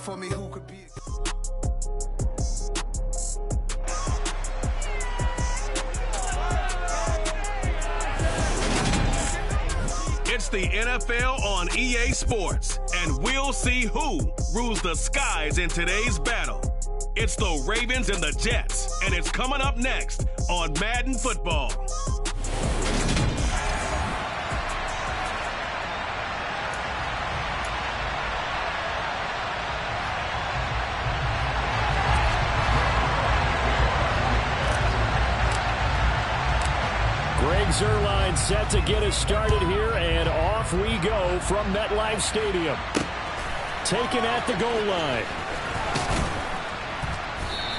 for me who could be. It's the NFL on EA Sports, and we'll see who rules the skies in today's battle. It's the Ravens and the Jets, and it's coming up next on Madden Football. Zerline set to get us started here, and off we go from MetLife Stadium. Taken at the goal line.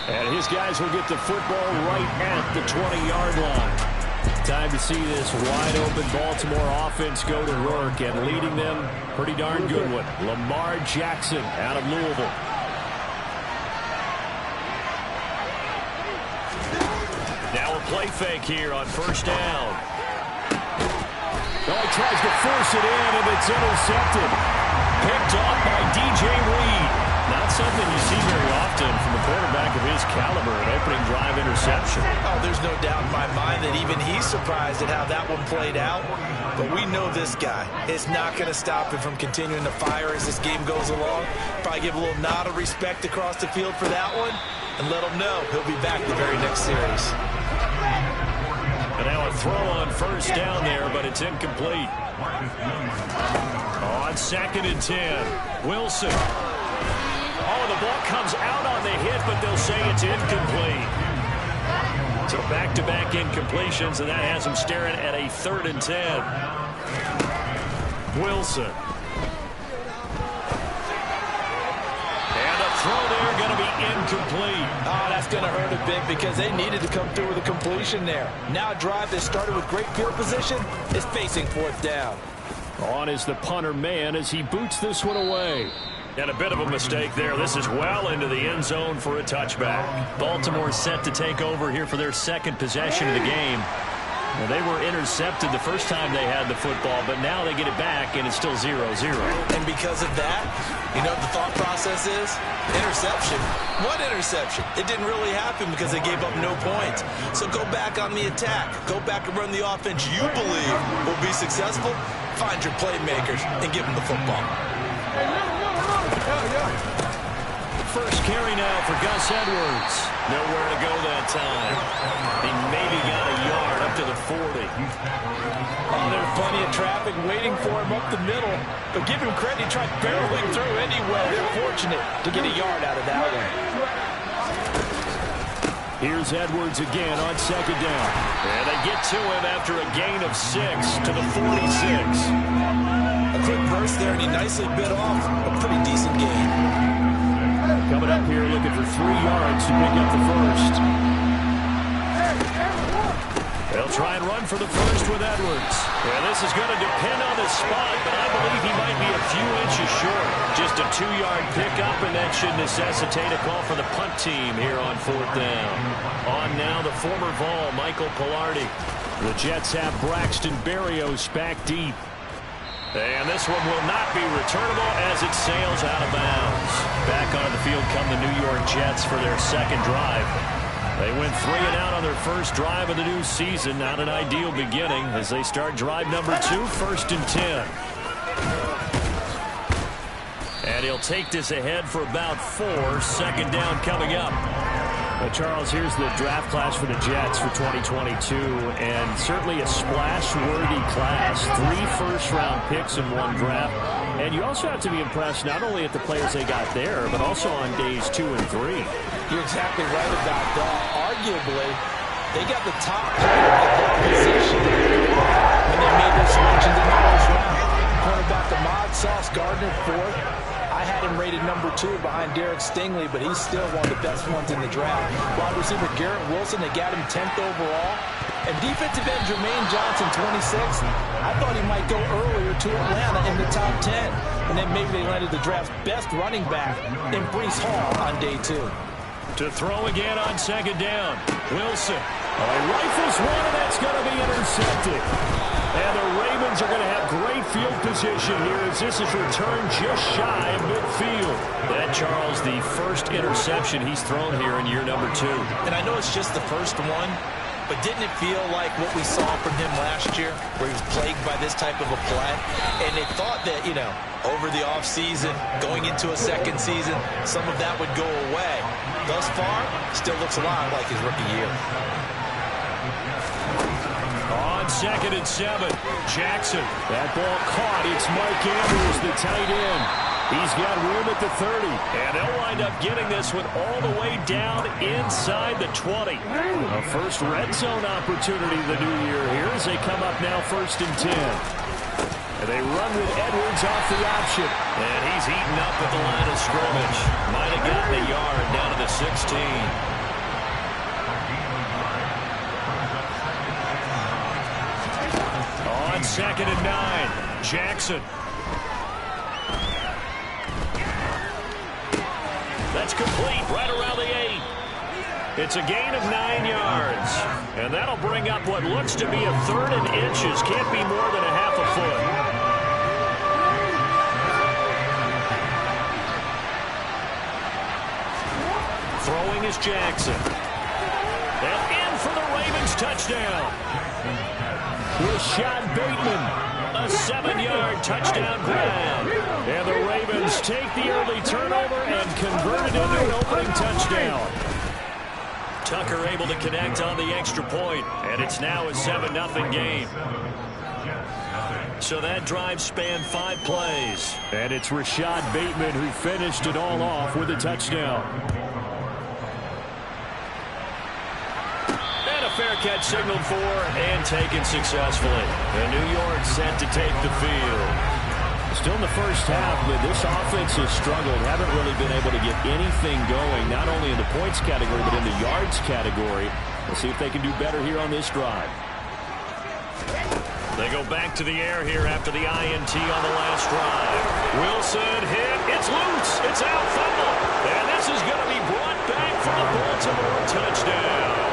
And his guys will get the football right at the 20-yard line. Time to see this wide-open Baltimore offense go to work, and leading them, pretty darn good one. Lamar Jackson out of Louisville. Now a play fake here on first down. Oh, he tries to force it in, and it's intercepted. Picked off by DJ Reed. Not something you see very often from a quarterback of his caliber, an opening drive interception. Oh, there's no doubt in my mind that even he's surprised at how that one played out. But we know this guy. It's not going to stop him from continuing to fire as this game goes along. Probably give a little nod of respect across the field for that one, and let him know he'll be back the very next series. And now a throw on first down there, but it's incomplete. On 2nd and 10, Wilson. Oh, the ball comes out on the hit, but they'll say it's incomplete. So back-to-back incompletions, and that has them staring at a 3rd and 10. Wilson. Throw there going to be incomplete. Oh, that's going to hurt a bit because they needed to come through with a completion there. Now a drive that started with great field position is facing 4th down. On is the punter man as he boots this one away. And a bit of a mistake there. This is well into the end zone for a touchback. Baltimore set to take over here for their 2nd possession of the game. Well, they were intercepted the first time they had the football, but now they get it back, and it's still 0-0. And because of that, you know what the thought process is? Interception. What interception? It didn't really happen because they gave up no points. So go back on the attack. Go back and run the offense you believe will be successful. Find your playmakers and give them the football. First carry now for Gus Edwards. Nowhere to go that time. He maybe got a yard up to the 40. Oh, there's plenty of traffic waiting for him up the middle. But give him credit, he tried barreling through anyway. They're fortunate to get a yard out of that one. Here's Edwards again on 2nd down. And they get to him after a gain of 6 to the 46. A quick burst there, and he nicely bit off a pretty decent gain. Coming up here looking for 3 yards to pick up the first. They'll try and run for the first with Edwards. Well, this is going to depend on the spot, but I believe he might be a few inches short. Just a 2-yard pickup, and that should necessitate a call for the punt team here on 4th down. On now, the former Vol, Michael Pilardi. The Jets have Braxton Berrios back deep. And this one will not be returnable as it sails out of bounds. Back onto the field come the New York Jets for their 2nd drive. They went 3 and out on their first drive of the new season. Not an ideal beginning as they start drive number 2, 1st and 10. And he'll take this ahead for about 4. 2nd down coming up. Well, Charles, here's the draft class for the Jets for 2022, and certainly a splash-worthy class. 3 first-round picks in 1 draft. And you also have to be impressed not only at the players they got there, but also on days 2 and 3. You're exactly right about that. Arguably, they got the top player at that position when they made their selections in the first round. Cornerback Ahmad Sauce Gardner, 4th. I had him rated number 2 behind Derek Stingley, but he's still one of the best ones in the draft. Wide receiver Garrett Wilson, they got him 10th overall. And defensive end Jermaine Johnson, 26th. I thought he might go earlier to Atlanta in the top 10. And then maybe they landed the draft's best running back in Breece Hall on day 2. To throw again on 2nd down. Wilson. Rifles one, and that's going to be intercepted. And the Ravens are going to have great field position here as this is returned just shy of midfield. That, Charles, the first interception he's thrown here in year number 2. And I know it's just the first one, but didn't it feel like what we saw from him last year, where he was plagued by this type of a play? And they thought that, you know, over the offseason, going into a second season, some of that would go away. Thus far, still looks a lot like his rookie year. On 2nd and 7, Jackson. That ball caught. It's Mike Andrews, the tight end. He's got room at the 30, and they'll wind up getting this one all the way down inside the 20. A first red zone opportunity the new year here as they come up now 1st and 10. And they run with Edwards off the option. And he's eaten up at the line of scrimmage. Might have gotten a yard down to the 16. On 2nd and 9, Jackson. That's complete right around the 8. It's a gain of 9 yards. And that'll bring up what looks to be a 3rd and inches. Can't be more than a half a foot. Throwing is Jackson. And in for the Ravens touchdown. Rashad Bateman. A 7-yard touchdown grab. And the Ravens take the early turnover and convert it into an opening touchdown. Tucker able to connect on the extra point, and it's now a 7-0 game. So that drive spanned 5 plays. And it's Rashad Bateman who finished it all off with a touchdown. Fair catch signaled for and taken successfully. And New York set to take the field. Still in the first half, but this offense has struggled. Haven't really been able to get anything going, not only in the points category, but in the yards category. We'll see if they can do better here on this drive. They go back to the air here after the INT on the last drive. Wilson hit. It's loose. It's out. Fumble. And this is going to be brought back for the Baltimore touchdown.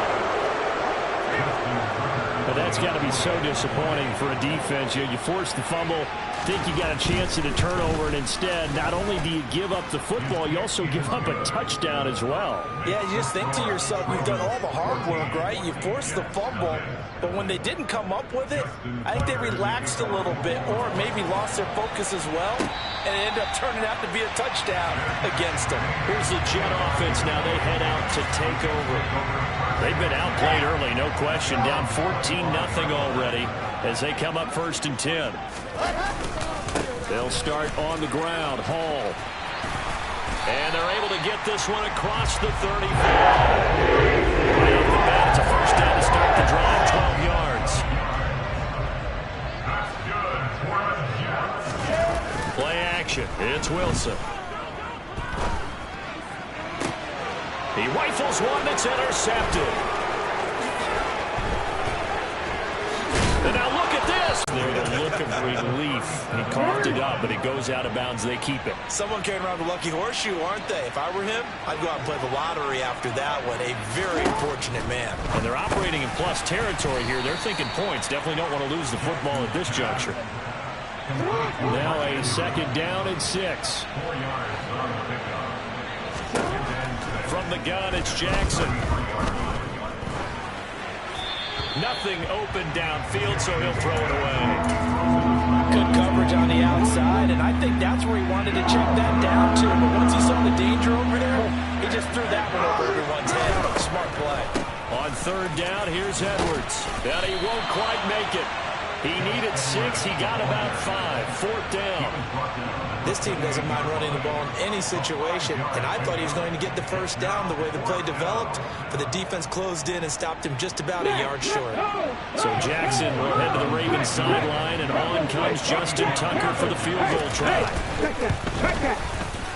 But that's got to be so disappointing for a defense. You force the fumble, think you got a chance at a turnover, and instead, not only do you give up the football, you also give up a touchdown as well. Yeah, you just think to yourself, you've done all the hard work, right? You forced the fumble, but when they didn't come up with it, I think they relaxed a little bit or maybe lost their focus as well, and it ended up turning out to be a touchdown against them. Here's the Jet offense now. They head out to take over. They've been outplayed early, no question. Down 14-0 already as they come up 1st and 10. They'll start on the ground. Hall. And they're able to get this one across the 35. Right off the bat, it's a first down to start the drive, 12 yards. Play action. It's Wilson. He rifles one that's intercepted. And now look at this. There's a look of relief. He coughed it up, but it goes out of bounds. They keep it. Someone carrying around a lucky horseshoe, aren't they? If I were him, I'd go out and play the lottery after that one. A very fortunate man. And they're operating in plus territory here. They're thinking points. Definitely don't want to lose the football at this juncture. Now a 2nd down and 6. From the gun, it's Jackson. Nothing open downfield, so he'll throw it away. Good coverage on the outside, and I think that's where he wanted to check that down to. But once he saw the danger over there, he just threw that one over everyone's head. Smart play. On 3rd down, here's Edwards. And he won't quite make it. He needed 6. He got about 5. 4th down. This team doesn't mind running the ball in any situation, and I thought he was going to get the first down the way the play developed, but the defense closed in and stopped him just about a yard short. So Jackson will head to the Ravens sideline, and on comes Justin Tucker for the field goal try.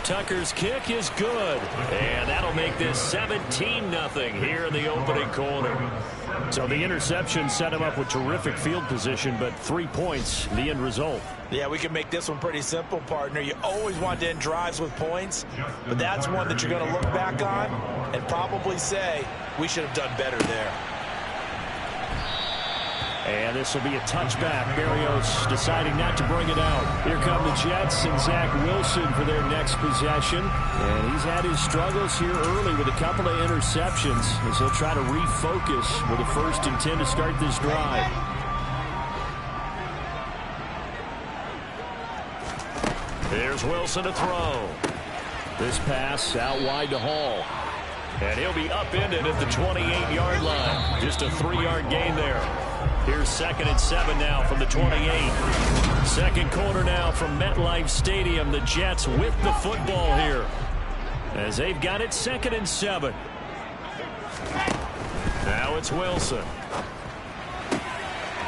Tucker's kick is good, and that'll make this 17-0 here in the opening quarter. So the interception set him up with terrific field position, but 3 points, the end result. Yeah, we can make this one pretty simple, partner. You always want to end drives with points, but that's one that you're going to look back on and probably say, we should have done better there. And this will be a touchback. Berrios deciding not to bring it out. Here come the Jets and Zach Wilson for their next possession. And he's had his struggles here early with a couple of interceptions as he'll try to refocus with a 1st and 10 to start this drive. There's Wilson to throw. This pass out wide to Hall. And he'll be upended at the 28-yard line. Just a 3-yard gain there. Here's 2nd and 7 now from the 28. Second quarter now from MetLife Stadium. The Jets with the football here as they've got it 2nd and 7. Now it's Wilson.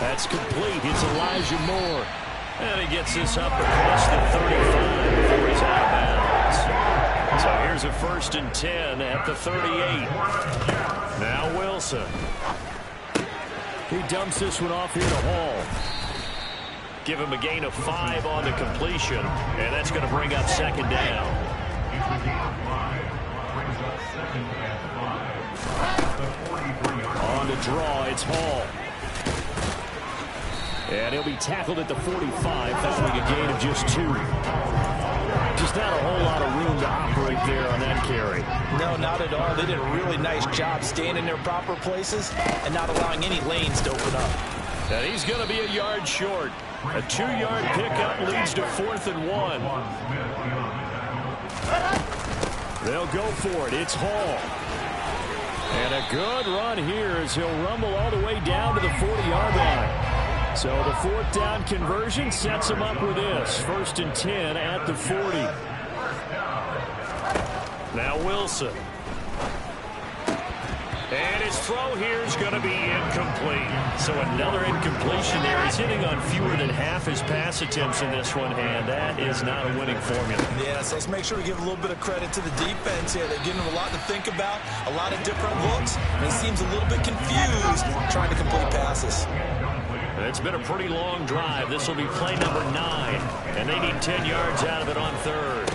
That's complete. It's Elijah Moore. And he gets this up across the 35 before he's out of bounds. So here's a 1st and 10 at the 38. Now Wilson. He dumps this one off here to Hall. Give him a gain of 5 on the completion. And that's going to bring up 2nd down. On the draw, it's Hall. And he'll be tackled at the 45, following a gain of just 2. Just not a whole lot of room to operate there on that carry. No, not at all. They did a really nice job staying in their proper places and not allowing any lanes to open up. And he's going to be a yard short. A 2-yard pickup leads to 4th and 1. They'll go for it. It's Hall. And a good run here as he'll rumble all the way down to the 40-yard line. So the 4th down conversion sets him up with this. 1st and 10 at the 40. Now Wilson. And his throw here is going to be incomplete. So another incompletion there. He's hitting on fewer than half his pass attempts in this one, and that is not a winning formula. Yeah, so let's make sure we give a little bit of credit to the defense here. They're giving him a lot to think about, a lot of different looks, and he seems a little bit confused trying to complete passes. It's been a pretty long drive. This will be play number 9, and they need 10 yards out of it on 3rd.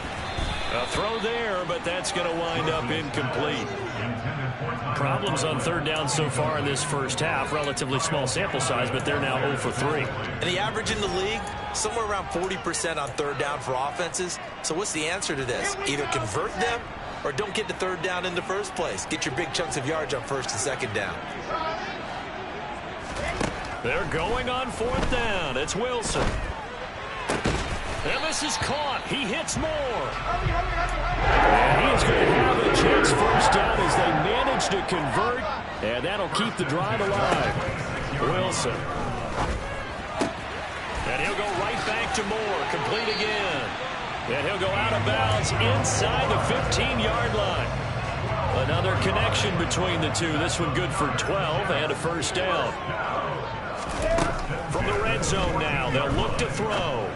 A throw there, but that's going to wind up incomplete. Problems on 3rd down so far in this first half. Relatively small sample size, but they're now 0 for 3. And the average in the league, somewhere around 40% on 3rd down for offenses. So what's the answer to this? Either convert them or don't get to 3rd down in the first place. Get your big chunks of yards on 1st and 2nd down. They're going on 4th down. It's Wilson. And this is caught. He hits Moore. And he's going to have the Jets 1st down as they manage to convert. And that'll keep the drive alive. Wilson. And he'll go right back to Moore. Complete again. And he'll go out of bounds inside the 15-yard line. Another connection between the two. This one good for 12 and a 1st down. From the red zone now, they'll look to throw.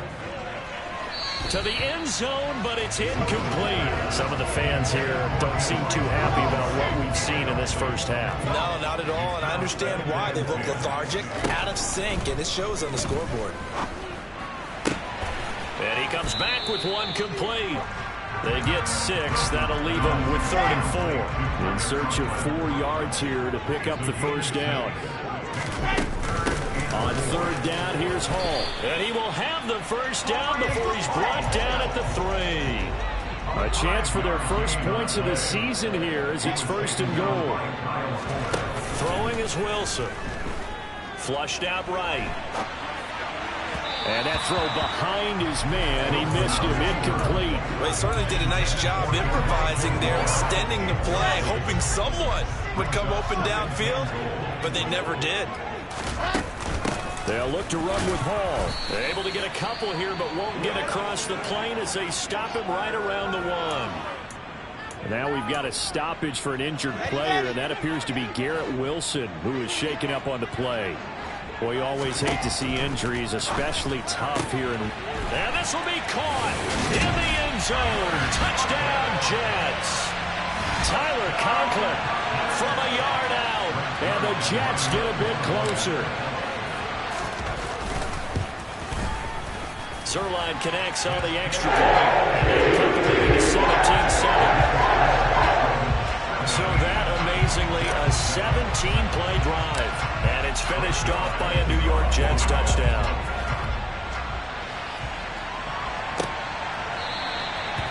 To the end zone, but it's incomplete. Some of the fans here don't seem too happy about what we've seen in this first half. No, not at all, and I understand why. They look lethargic, out of sync, and it shows on the scoreboard. And he comes back with one complete. They get 6. That'll leave them with 3rd and 4. In search of 4 yards here to pick up the 1st down. On 3rd down, here's Hall. And he will have the 1st down before he's brought down at the 3. A chance for their first points of the season here as it's 1st and goal. Throwing is Wilson. Flushed out right. And that throw behind his man. He missed him. Incomplete. Well, he certainly did a nice job improvising there, extending the play, hoping someone would come open downfield, but they never did. They'll look to run with Hall. They're able to get a couple here, but won't get across the plane as they stop him right around the 1. Now we've got a stoppage for an injured player, and that appears to be Garrett Wilson, who is shaken up on the play. Boy, you always hate to see injuries, especially tough here. And this will be caught in the end zone. Touchdown, Jets. Tyler Conklin from a yard out, and the Jets get a bit closer. Zerline connects on the extra point. And completing to 17-7. So that, amazingly, a 17-play drive. And it's it's finished off by a New York Jets touchdown.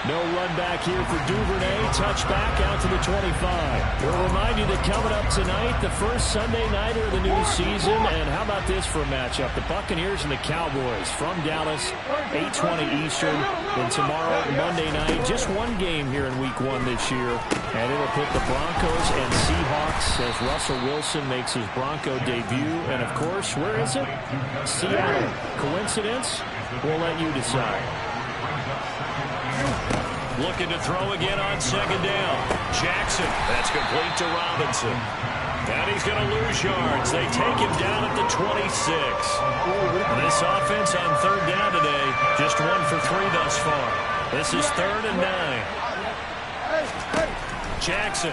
No run back here for Duvernay. Touchback out to the 25. We'll remind you that coming up tonight, the first Sunday nighter of the new season. And how about this for a matchup? The Buccaneers and the Cowboys from Dallas, 8:20 Eastern. And tomorrow, Monday night, just one game here in Week 1 this year. And it'll put the Broncos and Seahawks as Russell Wilson makes his Bronco debut. And, of course, where is it? Seattle. Coincidence? We'll let you decide. Looking to throw again on second down. Jackson. That's complete to Robinson. And he's going to lose yards. They take him down at the 26. This offense on third down today, just 1 for 3 thus far. This is 3rd and 9. Jackson.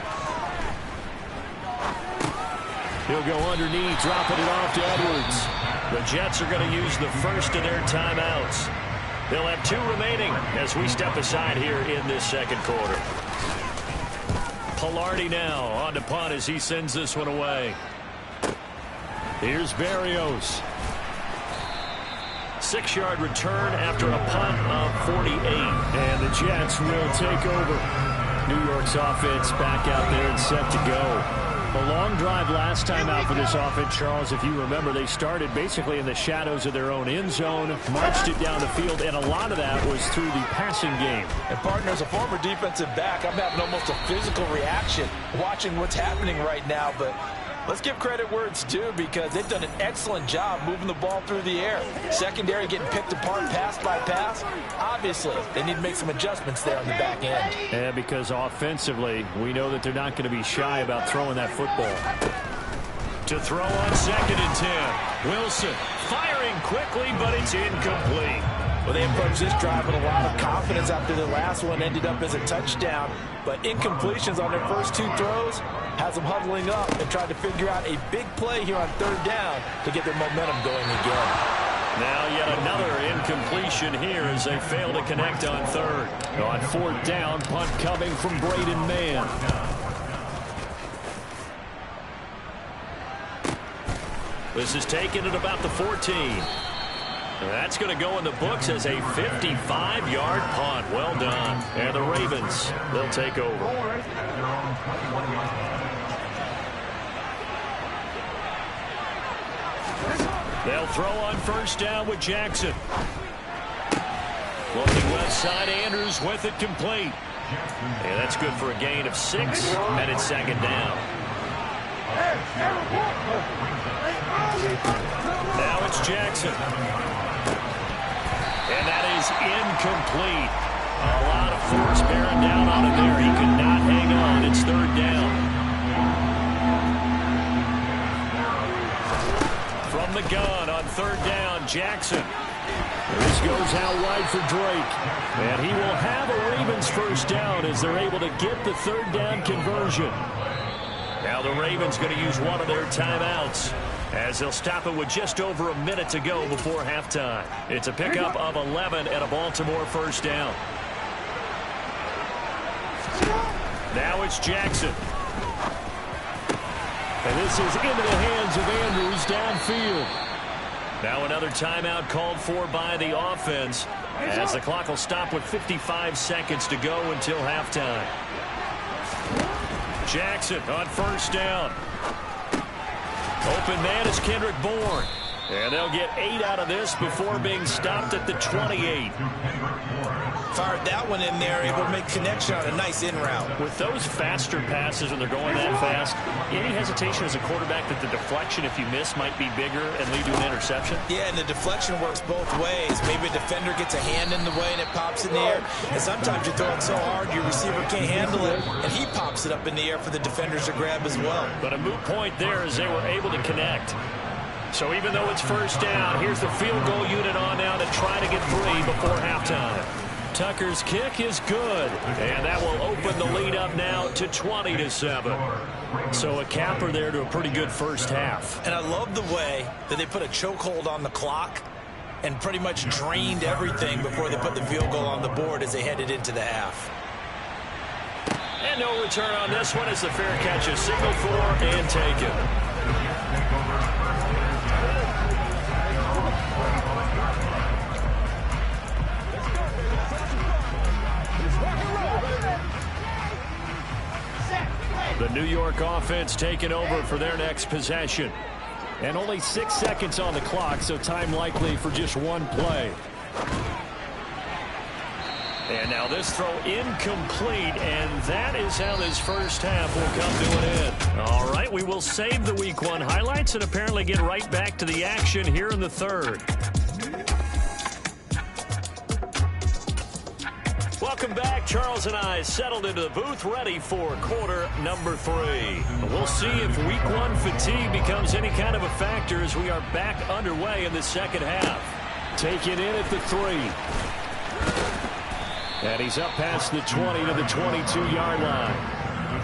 He'll go underneath, dropping it off to Edwards. The Jets are going to use the first of their timeouts. They'll have 2 remaining as we step aside here in this second quarter. Pilardi now on to punt as he sends this one away. Here's Berrios. 6-yard return after a punt of 48. And the Jets will take over. New York's offense back out there and set to go. A long drive last time out for this offense, Charles. If you remember, they started basically in the shadows of their own end zone, marched it down the field, and a lot of that was through the passing game. And, partner, as a former defensive back, I'm having almost a physical reaction watching what's happening right now. But let's give credit where it's due because they've done an excellent job moving the ball through the air. Secondary getting picked apart pass by pass. Obviously, they need to make some adjustments there on the back end. And because offensively, we know that they're not going to be shy about throwing that football. To throw on 2nd and 10. Wilson firing quickly, but it's incomplete. Well, they approached this drive with a lot of confidence after the last one ended up as a touchdown. But incompletions on their first 2 throws has them huddling up and trying to figure out a big play here on 3rd down to get their momentum going again. Now yet another incompletion here as they fail to connect on 3rd. On 4th down, punt coming from Braden Mann. This is taken at about the 14. That's going to go in the books as a 55-yard punt. Well done. And the Ravens, they'll take over. They'll throw on 1st down with Jackson. Looking left side, Andrews with it complete. Yeah, that's good for a gain of 6, and it's 2nd down. Now it's Jackson. And that is incomplete. A lot of force bearing down on him there. He could not hang on. It's 3rd down. From the gun on 3rd down, Jackson. This goes out wide for Drake. And he will have a Ravens 1st down as they're able to get the 3rd down conversion. Now the Ravens going to use one of their timeouts as they'll stop it with just over a minute to go before halftime. It's a pickup of 11 and a Baltimore 1st down. Now it's Jackson. And this is into the hands of Andrews downfield. Now another timeout called for by the offense as the clock will stop with 55 seconds to go until halftime. Jackson on 1st down. Open man is Kendrick Bourne. And they'll get 8 out of this before being stopped at the 28. Fired that one in there, able to make connection on a nice in route. With those faster passes when they're going that fast, any hesitation as a quarterback that the deflection, if you miss, might be bigger and lead to an interception? Yeah, and the deflection works both ways. Maybe a defender gets a hand in the way and it pops in the air. And sometimes you throw it so hard your receiver can't handle it, and he pops it up in the air for the defenders to grab as well. But a moot point there as they were able to connect. So even though it's 1st down, here's the field goal unit on now to try to get 3 before halftime. Tucker's kick is good, and that will open the lead up now to 20-7. So a capper there to a pretty good first half. And I love the way that they put a chokehold on the clock and pretty much drained everything before they put the field goal on the board as they headed into the half. And no return on this one as the fair catch is signaled for and taken. New York offense taking over for their next possession. And only 6 seconds on the clock, so time likely for just one play. And now this throw incomplete, and that is how this first half will come to an end. All right, we will save the Week 1 highlights and apparently get right back to the action here in the third. Welcome back. Charles and I settled into the booth, ready for quarter number 3. We'll see if Week 1 fatigue becomes any kind of a factor as we are back underway in the second half. Taken in at the 3. And he's up past the 20 to the 22-yard line.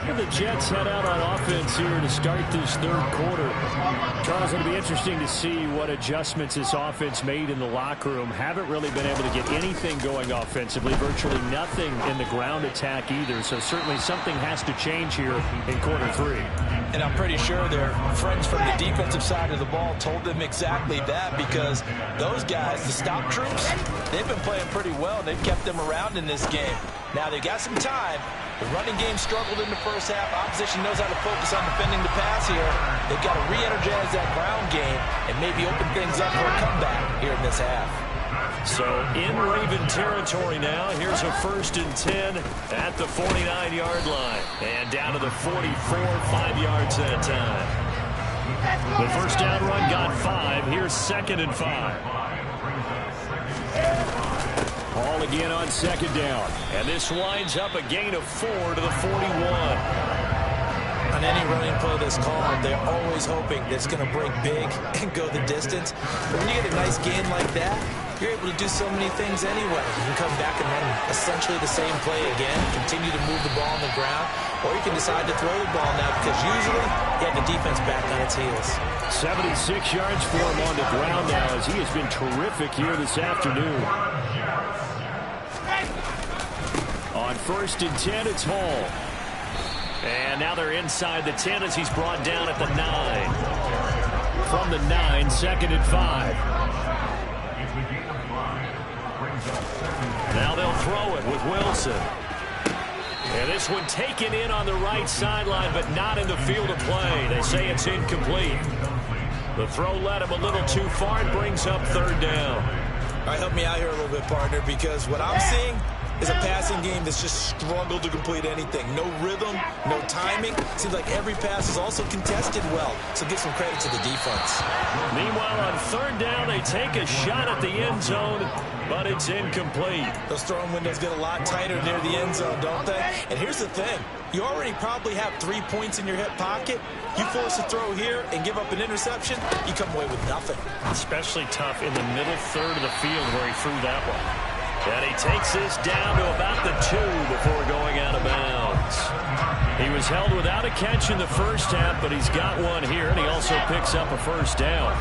And the Jets head out on offense here to start this third quarter. Charles, it'll be interesting to see what adjustments this offense made in the locker room. Haven't really been able to get anything going offensively. Virtually nothing in the ground attack either. So certainly something has to change here in quarter 3. And I'm pretty sure their friends from the defensive side of the ball told them exactly that, because those guys, the stop troops, they've been playing pretty well. They've kept them around in this game. Now they've got some time. The running game struggled in the first half. Opposition knows how to focus on defending the pass here. They've got to re-energize that ground game and maybe open things up for a comeback here in this half. So in Raven territory now. Here's a 1st and 10 at the 49-yard line. And down to the 44, 5 yards that time. The first down run got 5. Here's 2nd and 5. Ball again on 2nd down. And this winds up a gain of 4 to the 41. On any running play that's called, they're always hoping that it's going to break big and go the distance. But when you get a nice gain like that, you're able to do so many things anyway. You can come back and run essentially the same play again, continue to move the ball on the ground, or you can decide to throw the ball now, because usually you have the defense back on its heels. 76 yards for him on the ground now, as he has been terrific here this afternoon. On 1st and 10, it's Hall. And now they're inside the 10 as he's brought down at the 9. From the 9, 2nd and 5. Now they'll throw it with Wilson. And this one taken in on the right sideline, but not in the field of play. They say it's incomplete. The throw led him a little too far and brings up 3rd down. All right, help me out here a little bit, partner, because what I'm seeing is a passing game that's just struggled to complete anything. No rhythm, no timing. Seems like every pass is also contested well, so give some credit to the defense. Meanwhile, on 3rd down, they take a shot at the end zone, but it's incomplete. Those throwing windows get a lot tighter near the end zone, don't they? And here's the thing. You already probably have 3 points in your hip pocket. You force a throw here and give up an interception, you come away with nothing. Especially tough in the middle third of the field where he threw that one. And he takes this down to about the 2 before going out of bounds. He was held without a catch in the first half, but he's got one here, and he also picks up a 1st down.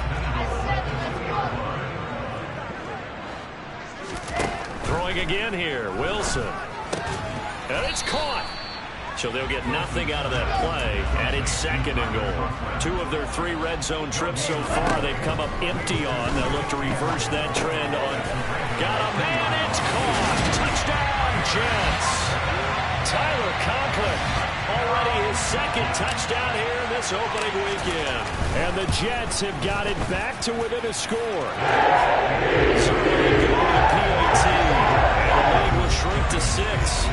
Throwing again here, Wilson. And it's caught. So they'll get nothing out of that play, and it's 2nd and goal. 2 of their 3 red zone trips so far they've come up empty on. They'll look to reverse that trend on. Got a man, it's caught. Touchdown, Jets. Tyler Conklin, already his 2nd touchdown here in this opening weekend. And the Jets have got it back to within a score. Certainly going to the PAT, and the lead will shrink to 6.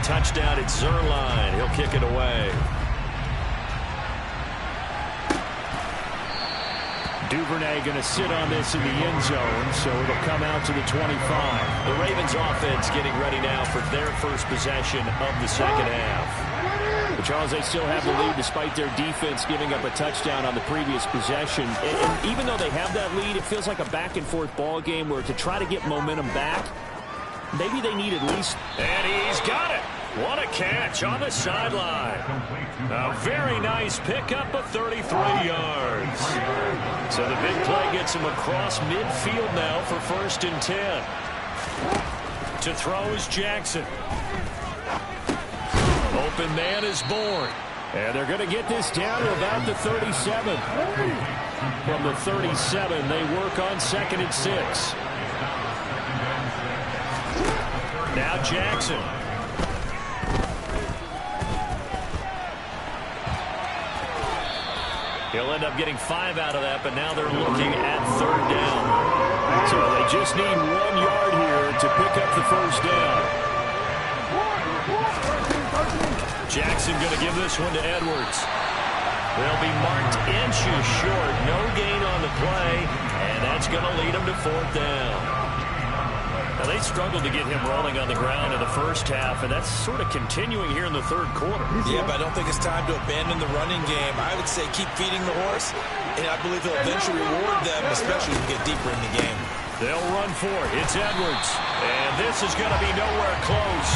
Touchdown at Zerline. He'll kick it away. Duvernay going to sit on this in the end zone, so it'll come out to the 25. The Ravens offense getting ready now for their first possession of the second half. But Charles, they still have the lead despite their defense giving up a touchdown on the previous possession. And even though they have that lead, it feels like a back-and-forth ball game where to try to get momentum back, maybe they need at least... And he's got it! What a catch on the sideline. A very nice pickup of 33 yards. So the big play gets him across midfield now for 1st and 10. To throw is Jackson. Open man is Bourne. And they're going to get this down to about the 37. From the 37, they work on 2nd and 6. Now Jackson. He'll end up getting 5 out of that, but now they're looking at 3rd down. So they just need 1 yard here to pick up the 1st down. Jackson going to give this one to Edwards. They'll be marked inches short. No gain on the play, and that's going to lead them to 4th down. Now, they struggled to get him rolling on the ground in the first half, and that's sort of continuing here in the 3rd quarter. Yeah, but I don't think it's time to abandon the running game. I would say keep feeding the horse, and I believe he'll eventually reward them, especially as we get deeper in the game. They'll run for it. It's Edwards. And this is going to be nowhere close.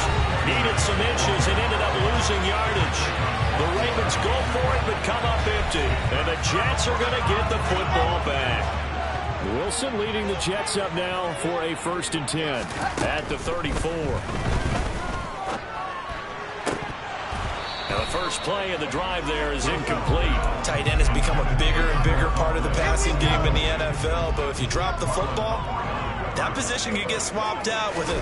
Needed some inches and ended up losing yardage. The Ravens go for it, but come up empty. And the Jets are going to get the football back. Wilson leading the Jets up now for a 1st and 10 at the 34. Now the first play of the drive there is incomplete. Tight end has become a bigger and bigger part of the passing game in the NFL, but if you drop the football, that position can get swapped out with a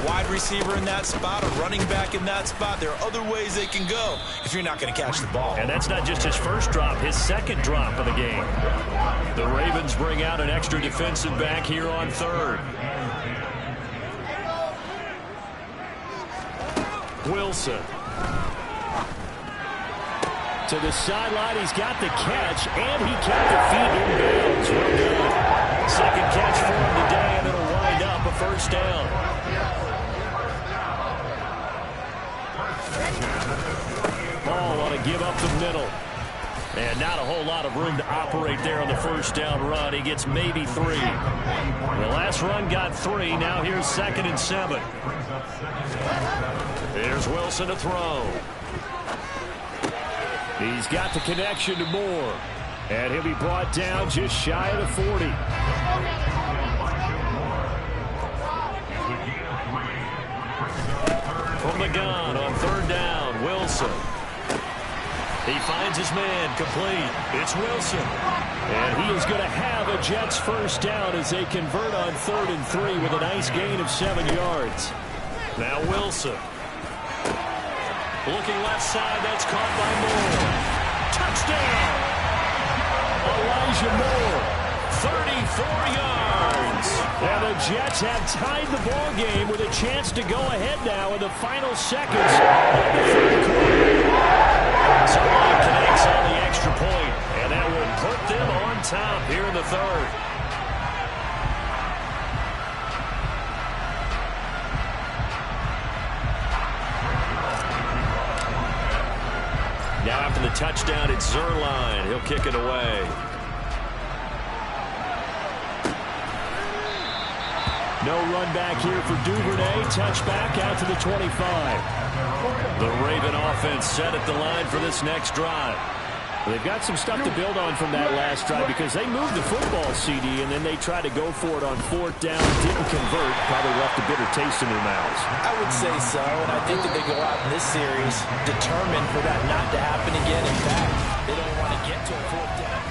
wide receiver in that spot, a running back in that spot. There are other ways they can go if you're not going to catch the ball. And that's not just his first drop, his 2nd drop of the game. The Ravens bring out an extra defensive back here on 3rd. Wilson. To the sideline, he's got the catch, and he kept the feet in bounds. Well done. 2nd catch for him today, and it'll wind up a 1st down. Ball on to give up the middle. And not a whole lot of room to operate there on the 1st down run. He gets maybe 3. The last run got 3. Now here's 2nd and 7. Here's Wilson to throw. He's got the connection to Moore. And he'll be brought down just shy of the 40. From the gun on 3rd down, Wilson. He finds his man complete. It's Wilson. And he is going to have a Jets 1st down as they convert on 3rd and 3 with a nice gain of 7 yards. Now Wilson. Looking left side, that's caught by Moore. Touchdown! Elijah Moore, 34 yards. And the Jets have tied the ball game with a chance to go ahead now in the final seconds of the 3rd quarter. Someone connects on the extra point, and that will put them on top here in the 3rd. Now after the touchdown, it's Zerline. He'll kick it away. No run back here for Duvernay. Touchback out to the 25. The Raven offense set at the line for this next drive. They've got some stuff to build on from that last drive because they moved the football, CD, and then they tried to go for it on 4th down, didn't convert, probably left a bitter taste in their mouths. I would say so, and I think that they go out in this series determined for that not to happen again. In fact, they don't want to get to a 4th down.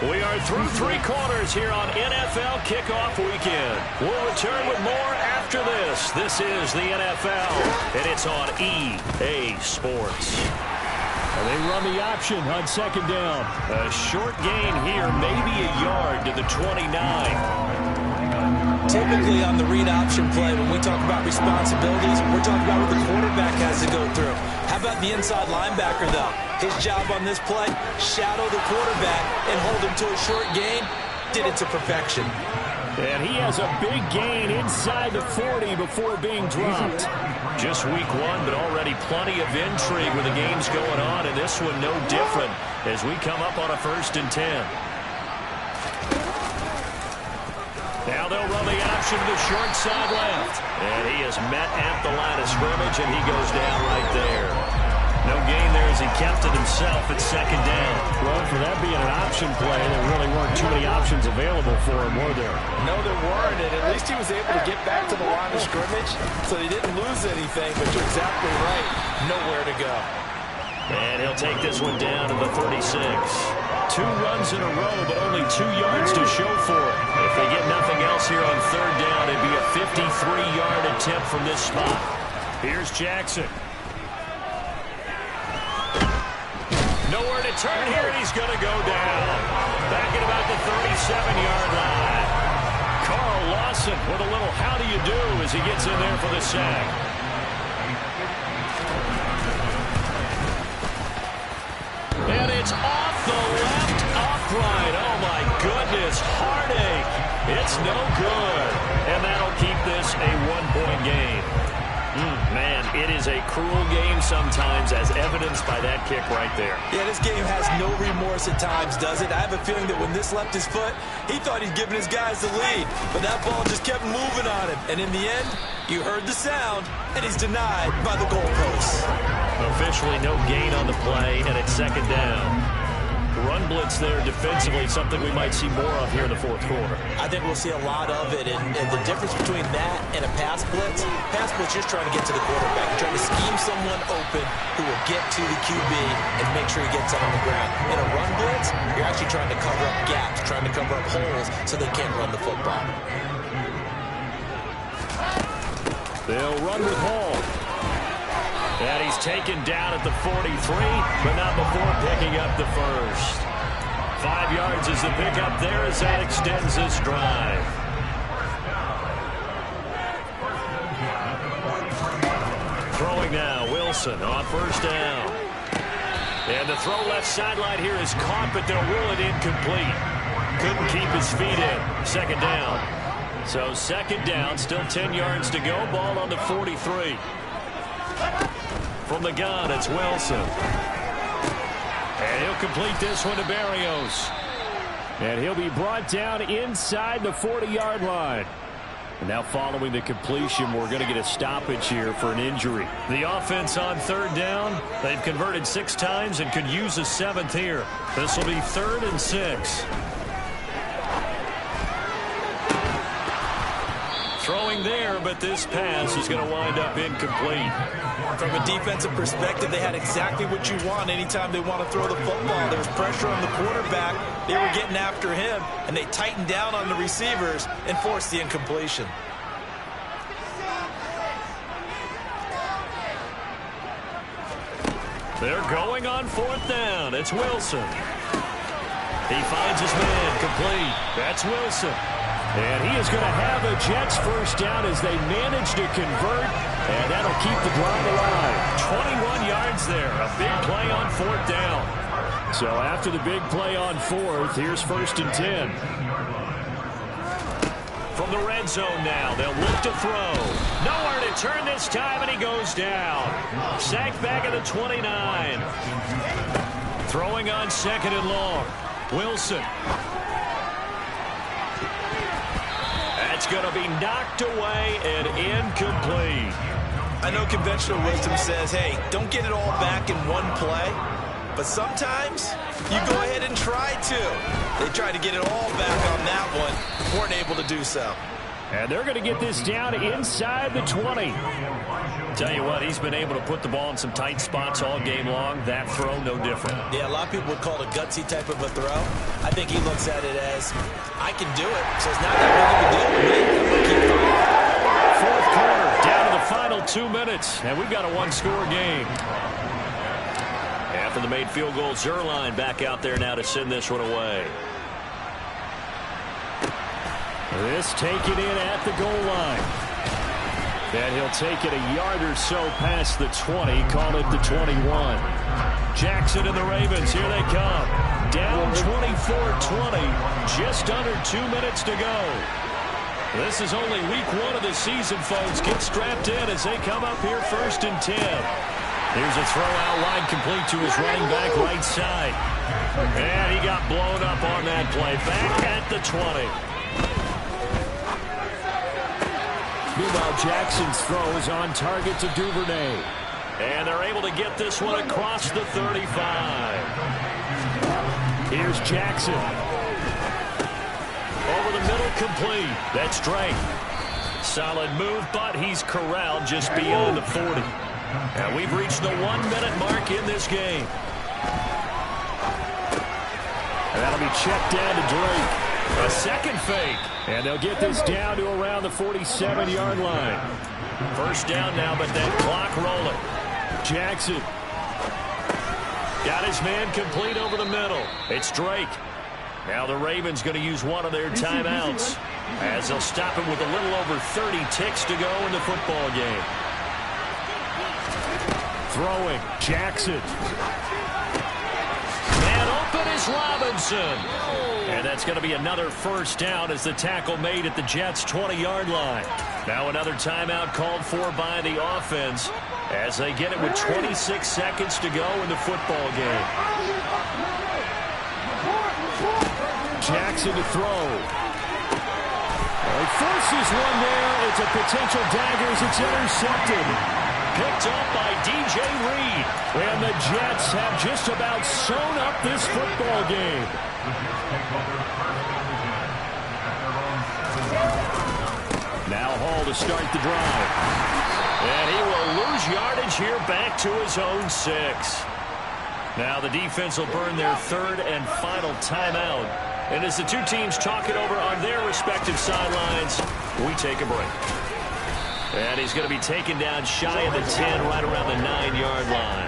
We are through 3 quarters here on NFL Kickoff Weekend. We'll return with more after this. This is the NFL, and it's on EA Sports. And they run the option on 2nd down. A short gain here, maybe a yard to the 29. Typically on the read option play, when we talk about responsibilities, we're talking about what the quarterback has to go through. How about the inside linebacker, though? His job on this play, shadow the quarterback and hold him to a short gain. Did it to perfection. And he has a big gain inside the 40 before being dropped. Just week 1, but already plenty of intrigue with the games going on, and this one no different as we come up on a 1st and 10. Now they'll run the option to the short side left. And he is met at the line of scrimmage, and he goes down right there. No gain there as he kept it himself at 2nd down. Well, for that being an option play, there really weren't too many options available for him, were there? No, there weren't, and at least he was able to get back to the line of scrimmage, so he didn't lose anything, but you're exactly right, nowhere to go. And And he'll take this one down to the 36. 2 runs in a row, but only 2 yards to show for it. If they get nothing else here on third down, it'd be a 53-yard attempt from this spot. Here's Jackson. Nowhere to turn here, and he's going to go down. Back at about the 37-yard line. Carl Lawson with a little how do you do as he gets in there for the sack. And it's off the left upright. Oh, my goodness. Heartache. It's no good. And that'll keep this a 1-point game. Man, it is a cruel game sometimes, as evidenced by that kick right there. Yeah, this game has no remorse at times, does it? I have a feeling that when this left his foot, he thought he'd given his guys the lead. But that ball just kept moving on him. And in the end, you heard the sound, and he's denied by the goalposts. Officially no gain on the play, and it's second down. Run blitz there defensively, something we might see more of here in the fourth quarter. I think we'll see a lot of it, and the difference between that and a pass blitz is trying to get to the quarterback. You're trying to scheme someone open who will get to the QB and make sure he gets on the ground. In a run blitz, you're actually trying to cover up gaps, trying to cover up holes so they can't run the football. They'll run with Hall. And he's taken down at the 43, but not before picking up the first. 5 yards is the pickup there as that extends this drive. Throwing now, Wilson on first down. And the throw left sideline here is caught, but they'll rule it incomplete. Couldn't keep his feet in. Second down. So second down, still 10 yards to go. Ball on the 43. From the gun, it's Wilson. And he'll complete this one to Berrios. And he'll be brought down inside the 40-yard line. And now following the completion, we're going to get a stoppage here for an injury. The offense on third down, they've converted 6 times and could use a 7th here. This will be 3rd and 6. Throwing there, but this pass is going to wind up incomplete. From a defensive perspective, they had exactly what you want anytime they want to throw the football. There was pressure on the quarterback. They were getting after him, and they tightened down on the receivers and forced the incompletion. They're going on 4th down. It's Wilson. He finds his man complete. That's Wilson. And he is going to have a Jets first down as they manage to convert, and that'll keep the drive alive. 21 yards there. A big play on 4th down. So after the big play on 4th, here's 1st and 10. From the red zone now, they'll look to throw. Nowhere to turn this time, and he goes down. Sacked back at the 29. Throwing on 2nd and long. Wilson. That's going to be knocked away and incomplete. I know conventional wisdom says, hey, don't get it all back in one play. But sometimes you go ahead and try to. They tried to get it all back on that one. Weren't able to do so. And they're going to get this down inside the 20. Tell you what, he's been able to put the ball in some tight spots all game long. That throw, no different. Yeah, a lot of people would call it a gutsy type of a throw. I think he looks at it as, I can do it, so it's not that big of a deal with me. I'm going to keep throwing. Fourth quarter, down to the final 2 minutes, and we've got a 1-score game. After the made field goal, Zerline back out there now to send this one away. This taken in at the goal line. And he'll take it a yard or so past the 20, call it the 21. Jackson and the Ravens, here they come. Down 24-20, just under 2 minutes to go. This is only week 1 of the season, folks. Get strapped in as they come up here 1st and 10. Here's a throw out wide complete to his running back right side. And he got blown up on that play. Back at the 20. Meanwhile, Jackson's throw is on target to Duvernay. And they're able to get this one across the 35. Here's Jackson. Over the middle, complete. That's Drake. Solid move, but he's corralled just beyond the 40. And we've reached the 1-minute mark in this game. And that'll be checked down to Drake. A second fake. And they'll get this down to around the 47-yard line. First down now, but that clock rolling. Jackson. Got his man complete over the middle. It's Drake. Now the Ravens going to use one of their timeouts as they'll stop him with a little over 30 ticks to go in the football game. Throwing. Jackson. And open is Robinson. And that's going to be another first down as the tackle made at the Jets' 20-yard line. Now another timeout called for by the offense as they get it with 26 seconds to go in the football game. Jackson to throw. He forces one there. It's a potential dagger as it's intercepted. Picked up by DJ Reed. And the Jets have just about sewn up this football game. Now Hall to start the drive. And he will lose yardage here back to his own 6. Now the defense will burn their third and final timeout. And as the two teams talk it over on their respective sidelines, we take a break. And he's going to be taken down shy of the 10, right around the 9-yard line.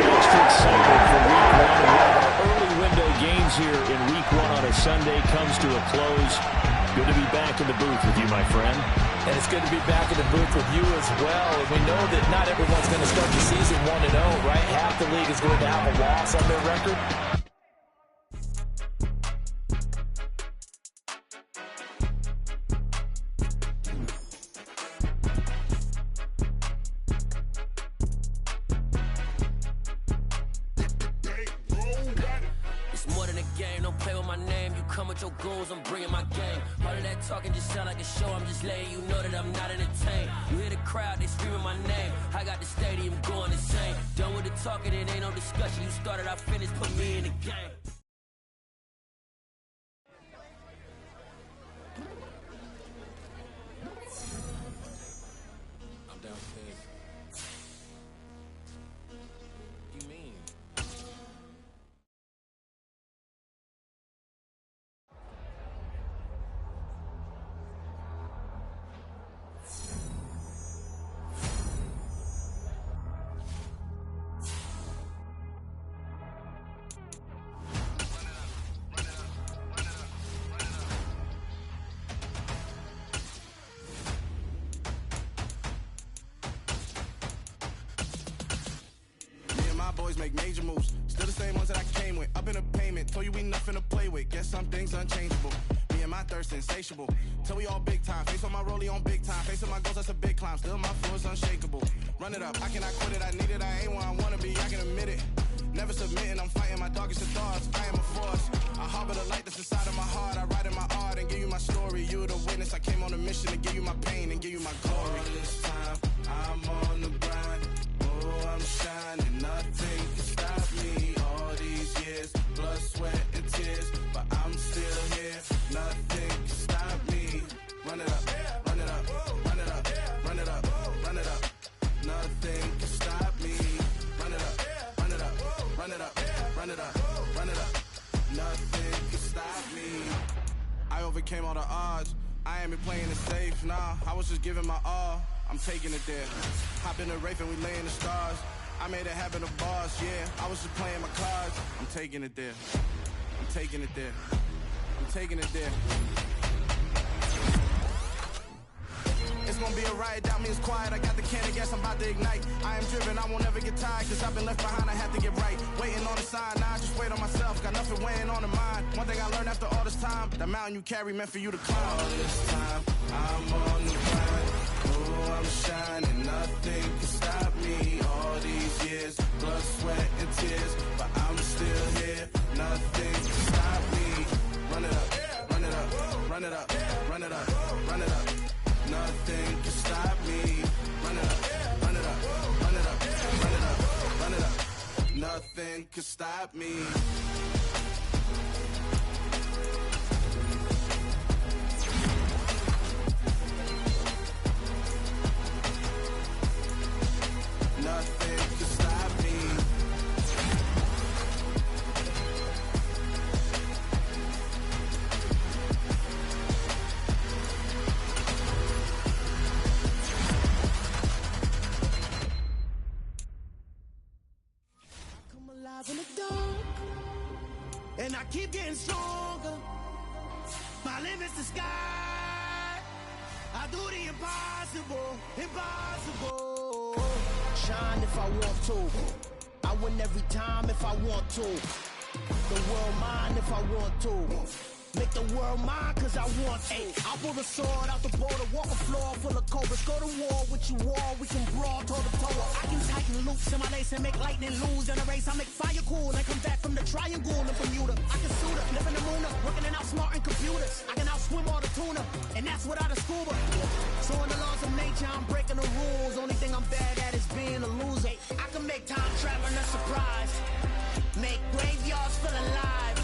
Extra excitement for week 1. One of our early window games here in week 1 on a Sunday comes to a close. Good to be back in the booth with you, my friend. And it's good to be back in the booth with you as well. And we know that not everyone's going to start the season 1-0, right? Half the league is going to have a loss on their record. I'm bringing my game. All of that talking just sound like a show. I'm just letting you know that I'm not entertained. You hear the crowd, they screaming my name. I got the stadium going insane. Done with the talking, it ain't no discussion. You started, I finished, put me in the game. I'm downstairs. What do you mean? Boys make major moves, still the same ones that I came with. Up in a payment, told you we nothing to play with. Guess some things unchangeable. Me and my thirst insatiable. Till we all big time. Face on my rollie on big time. Face on my goals, that's a big climb. Still my flow is unshakable. Run it up, I cannot quit it. I need it, I ain't where I wanna be. I can admit it. Never submitting, I'm fighting my darkest of thoughts. I am a force. I harbor the light that's inside of my heart. I write in my art and give you my story. You the witness. I came on a mission to give you my pain and give you my glory. All this time, I'm on the grind. Oh, I'm shining. Nothing can stop me. All these years, blood, sweat, and tears. But I'm still here. Nothing can stop me. Run it up, run it up, run it up, run it up, run it up. Nothing can stop me. Run it up, run it up, run it up, run it up, run it up. Nothing can stop me. I overcame all the odds. I ain't been playing it safe, nah. I was just giving my all. I'm taking it there. Hop in the Wraith and we lay in the stars. I made it happen to boss, yeah. I was just playing my cards. I'm taking it there. I'm taking it there. I'm taking it there. It's gonna be a riot, doubt me it's quiet. I got the can of gas, I'm about to ignite. I am driven, I won't ever get tired, cause I've been left behind, I have to get right. Waiting on the sign, now I just wait on myself. Got nothing weighing on the mind. One thing I learned after all this time, that mountain you carry meant for you to climb. All this time, I'm on the grind. Oh, I'm shining, nothing can stop me. All these years, blood, sweat, and tears. But I'm still here, nothing can stop me. Run it up, run it up, run it up, run it up, run it up. Nothing can stop me. Run it up, run it up, run it up, run it up, run it up. Nothing can stop me. keep getting stronger. My limit's the sky. I do the impossible, impossible. Shine if I want to. I win every time if I want to. The world mine if I want to. Make the world mine cause I want to. I'll pull the sword out the border, walk a floor full of cobras. Go to war with you all, we can brawl toe to toe. I can tighten loops in my lace and make lightning lose. In a race, I make fire cool and come back from the triangle in Bermuda. I can suit up, live in the moon up, working and outsmarting computers. I can outswim all the tuna, and that's without a scuba. So in the laws of nature, I'm breaking the rules. Only thing I'm bad at is being a loser. I can make time traveling a surprise. Make graveyards feel alive.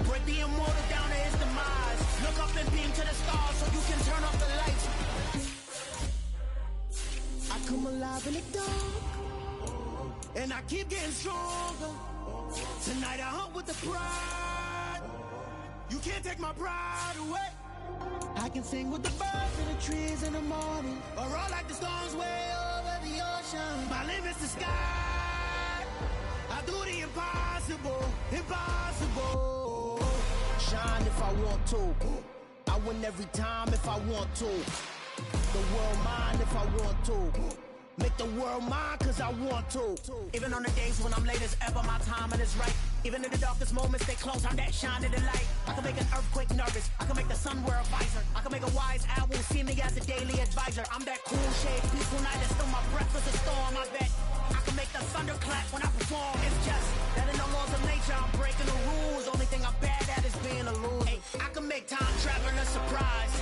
Break the immortal down to his demise. Look up and beam to the stars so you can turn off the lights. I come alive in the dark, and I keep getting stronger. Tonight I hunt with the pride. You can't take my pride away. I can sing with the birds and the trees in the morning, or roll like the storms way over the ocean. My limit's the sky. I do the impossible, impossible. Shine if I want to. I win every time if I want to. The world mine if I want to. Make the world mine cause I want to. Even on the days when I'm late as ever, my timing is right. Even in the darkest moments, stay close, I'm that shine of the light. I can make an earthquake nervous, I can make the sun wear a visor. I can make a wise owl see me as a daily advisor. I'm that cool shade, peaceful night that's still my breath is a storm, I bet. I can make the thunder clap when I perform. It's just that in the laws of nature, I'm breaking the rules. Only thing I'm bad at is being a loser. Hey, I can make time traveling a surprise.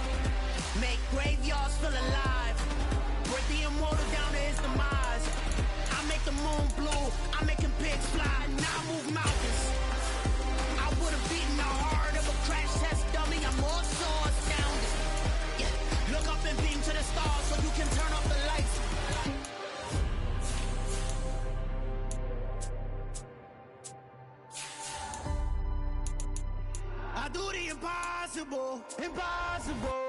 Make graveyards feel alive. Break the immortal down to his demise. I make the moon blue. I'm making pigs fly. Now I move mountains. I would have beaten the heart of a crash test dummy. I'm more so astounded. Yeah. Look up and beam to the stars so you can turn off the lights. I do the impossible, impossible.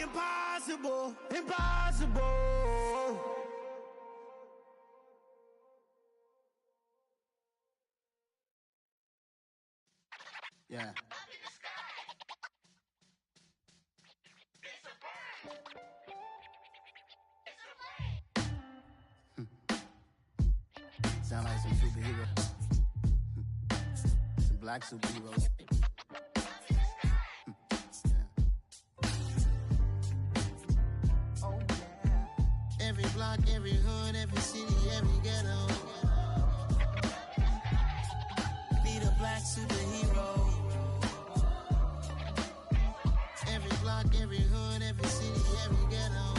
Impossible, impossible. Yeah. Sound like some superheroes. Some black superheroes. Every block, every hood, every city, every ghetto. Need a black superhero. Every block, every hood, every city, every ghetto.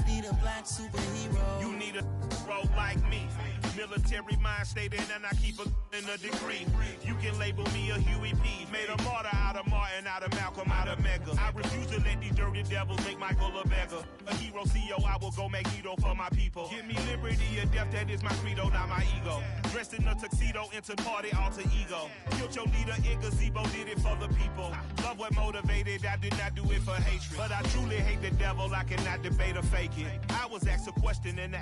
Need a black superhero. You need a role like me. Military mind stated, and I keep in a degree. You can label me a Huey P. Made a martyr out of Martin, out of Malcolm, out of Mega. I refuse to let these dirty devils make Michael a beggar. A hero CEO, I will go Magneto for my people. Give me liberty or death, that is my credo, not my ego. Dressed in a tuxedo, into party, alter ego. Killed your leader in gazebo, did it for the people. Love what motivated, I did not do it for hatred. But I truly hate the devil, I cannot debate or fake it. I was asked a question in the